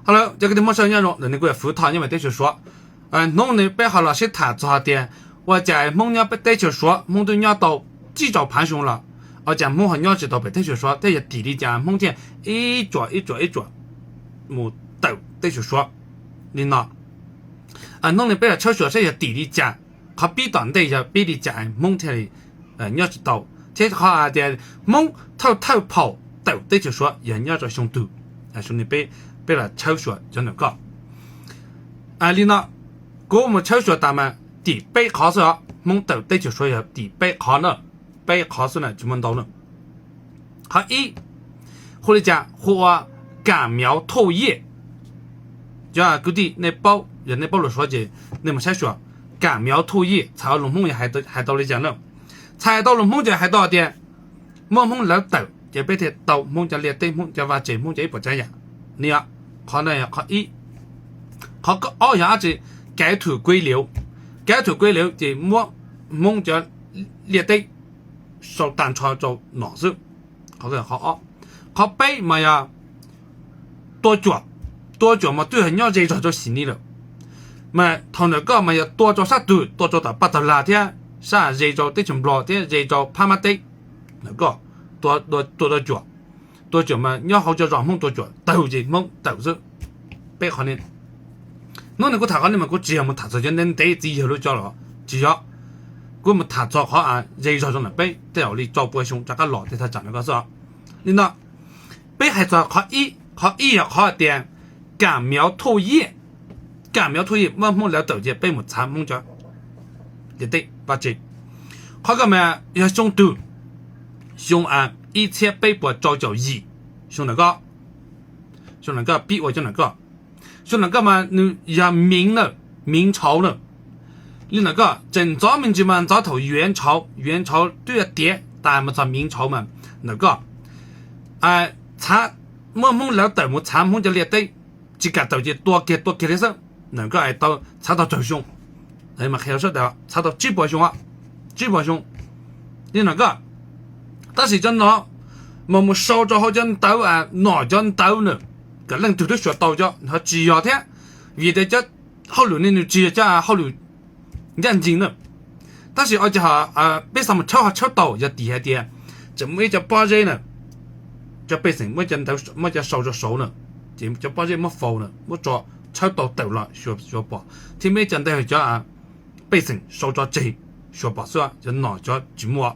好了，这个的陌生内容，人家给辅导你们对去说，弄的背好了是他做的，我在梦鸟被对去说，梦对鸟都记着盘熊了，而且梦和鸟知道被对去说，这些地里讲梦见一桌，木豆对去说，你呢？弄的背了抽说这些地里讲，他比当地就比你讲梦天的鸟知道，这下的梦偷跑豆对去说，人鸟就凶多，兄弟被了抽说就能够。你呢？我们抽说他们地背考试梦豆对去说要地背考呢，背考试呢就梦到了。好或者讲或感苗透叶，就估计那包人那包了说的，那么才说感苗透叶，才龙梦也还到了讲了，才到了梦就还到的，梦老豆就被他到梦就列对梦就话这梦就不这样，你可能要考考个二呀子改土归流就梦就列对受单操做脑子，好个好考背嘛呀多脚嘛对很鸟这就洗你了，嘛同那个嘛要多做啥多做到八头拉天啥这就对成不的这就怕嘛对那个多脚嘛鸟好叫让梦多脚都这梦都是背好呢。那你给他讲你们给只要我们他这就能对自己后头叫了，只要给我们他做好这就中的背对要你做不凶这个老对他讲那个是你呢背还做考要考点感苗透叶梦了豆节背木残梦着也对把这考个么要凶多凶一切背部照脚一凶那个比我就那个说那个嘛，你要明朝了，你那个正早明就嘛早头元朝对了跌，但么在明朝嘛那个，梦老豆么参梦就列对，这个豆就多给的时候，那个到查到最凶，嘛还要说的查到几波凶，你那个，但是真的，么烧着好像刀哪叫刀呢？个人都学到着，他只要天，为的叫好留呢，只要好留认真了。但是而且被什么抄到就底下的，怎么叫把人呢？就变成么叫烧着熟呢？就把人么否呢？么做抄到了学把，听没讲的叫变成烧着这学把是吧？就哪叫寂寞，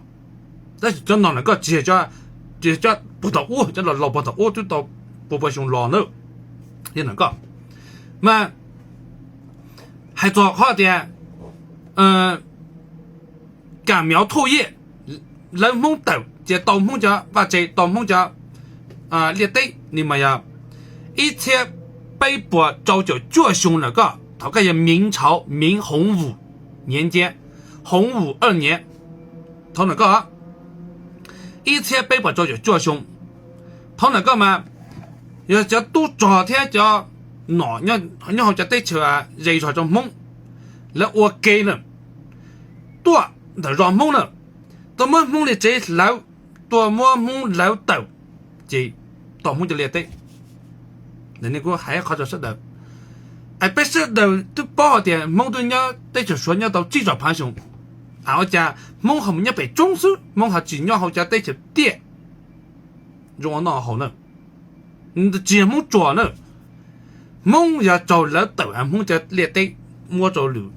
但是叫哪能个只叫不到我，叫老不到我就到。波熊老了，也能够，嘛还做好点，感苗透叶，人梦豆，这豆梦家把这豆梦家列对你们呀，一切被迫早就绝凶那个，大概是明朝明洪武年间，洪武2年，他那个一切被迫早就绝凶，他那个嘛。要叫多昨天叫哪你好叫对球热出种梦，那我给了多的让梦了，多么梦的这老多么梦老豆，这多梦就列对，人家给我还好着说的，不是的都包点梦对鸟对球说鸟到记着盘熊，我讲梦和鸟被中枢，梦和只鸟好叫对球跌，让那好呢。你的节目做了，梦要找老豆梦就列对，我找留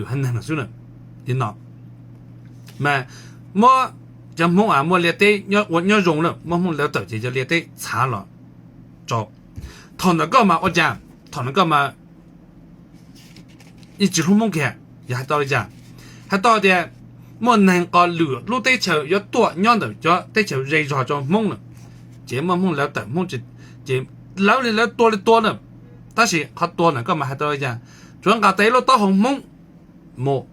很难受了，你喏，么就梦么列对，我用了，梦老豆就列对差了，找，他那个嘛，我讲，他那个嘛，你只弄梦看，也还到了讲，还到的，么能够录对球要多，让的叫对球热着就梦了，这梦老豆梦就。这老的多呢，但是他多呢，干嘛还多一讲？专家对了到红梦，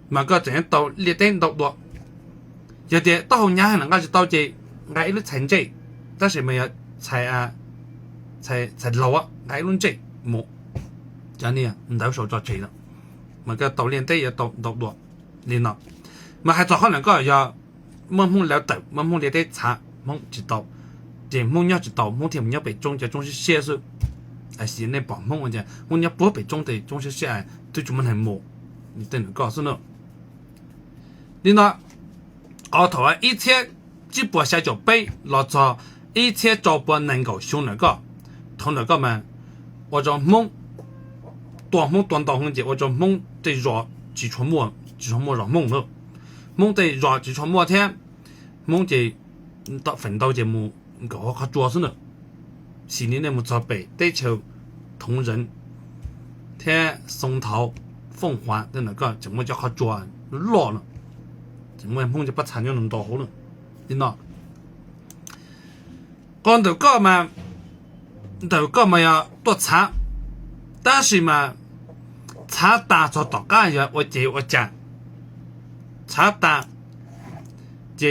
嘛个这样到列点多，有的到红年能够是到这挨了成绩，但是没有才老挨了这真的唔到手做这了，嘛个到练对也多，你呢？嘛还做好能够要梦了豆，梦列对差，梦知道。这梦鸟知道，梦天梦鸟被中是写书，是那帮梦我家不被中的中是谁对主们很摸，你等着告诉你，你呢？后头一切只不下就背老早一切照不能够凶同们，我就梦多梦多到很久，我就梦得热几出末让梦了，梦得热几出末天，梦得到奋斗节目我靠做什呢？心里那么做背地球同人天松涛凤凰的怎么叫好做老了？怎么梦就不参就能到好了？你喏，讲到搞嘛要多参，但是嘛，参单做到干呀，我讲，参单就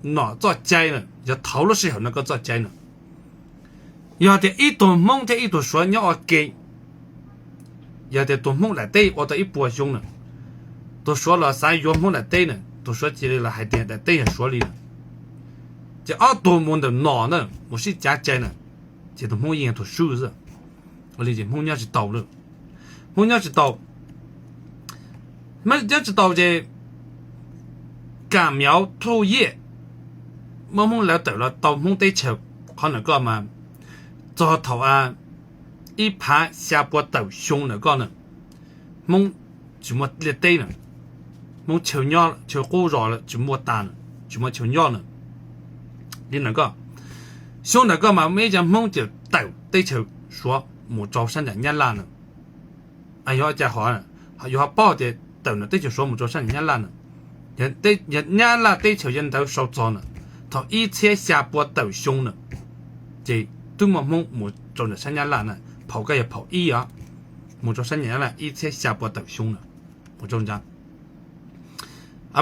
哪做ใจ呢？要投的时候做ใจ呢？要得一段梦的一段说你要给，要得段梦来对我的一波凶了，都说了3月梦来对呢。都说起来了，还点在对也说里了。这2段梦的脑呢，我是加在呢，这都梦眼都收着。我理解梦鸟是到了，梦鸟是到，梦鸟是到这赶苗吐叶，梦来到了到梦对球，可能个嘛，做头一盘下波斗凶呢，梦怎么列对呢？梦求鸟了，求火热了，就莫打了，就莫求鸟了。你凶嘛，每家梦就斗对球说莫招生人家烂了。哎呀，家伙呢，要报的斗呢，对球说莫招生人家烂了。人家烂对球人都受招了，他一切下波斗凶了，这对梦莫招的生人烂了，跑个也跑一啊，莫招生人了，一切下波斗凶了，莫招人。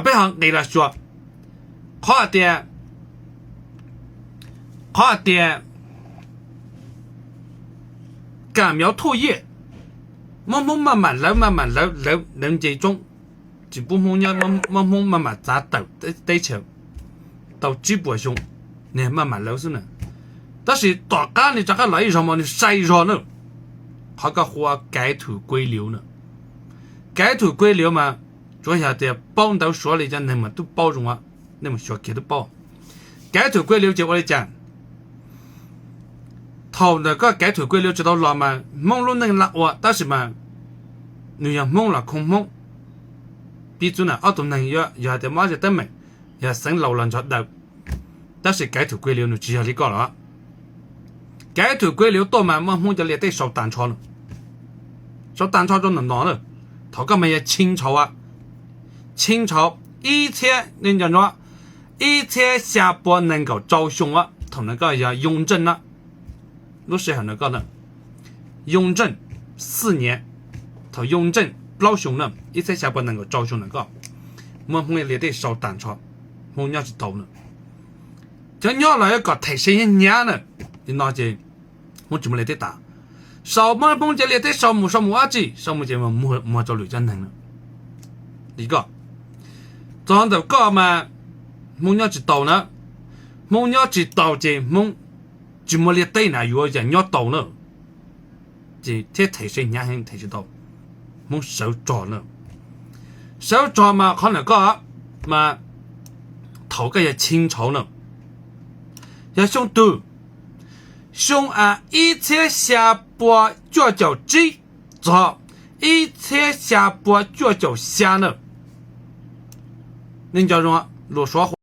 背后给他说，快点，赶苗吐叶，慢慢楼，能这种，只不梦鸟慢慢砸斗对球，到几波凶，你慢慢楼是呢，但是大家你这个来什么你晒着呢？他个话改土归流呢，改土归流嘛。做下的包到说了讲，那么都包容啊，那么小给都包。改土归流就我来讲，头改土归流知道了嘛？梦路能拉我，但是嘛，你要梦了空梦，比如呢，都能要的马就等没，要生老人着到，但是改土归流呢，只要你搞了，改土归流到嘛，梦就列得烧蛋炒了，烧蛋炒就能拿了，头个没有清朝清朝一切人家说一切下波能够招凶同要雍正那时候呢雍正4年他雍正老凶了一切下波能够招凶我们列得烧蛋炒我们是到了这鸟来个太神年了你拿着我怎么列得打烧么蹦这列得烧木子烧木这么莫找刘家能了一个装的搞嘛，梦鸟知道呢，梦鸟知道这梦怎么列对呢？有人鸟到了，这太神年很太知道，梦手抓了，手抓嘛可能个嘛头个也清朝了，要凶多，凶一切下波就叫鸡，做一切下波就叫虾了。人家说罗说话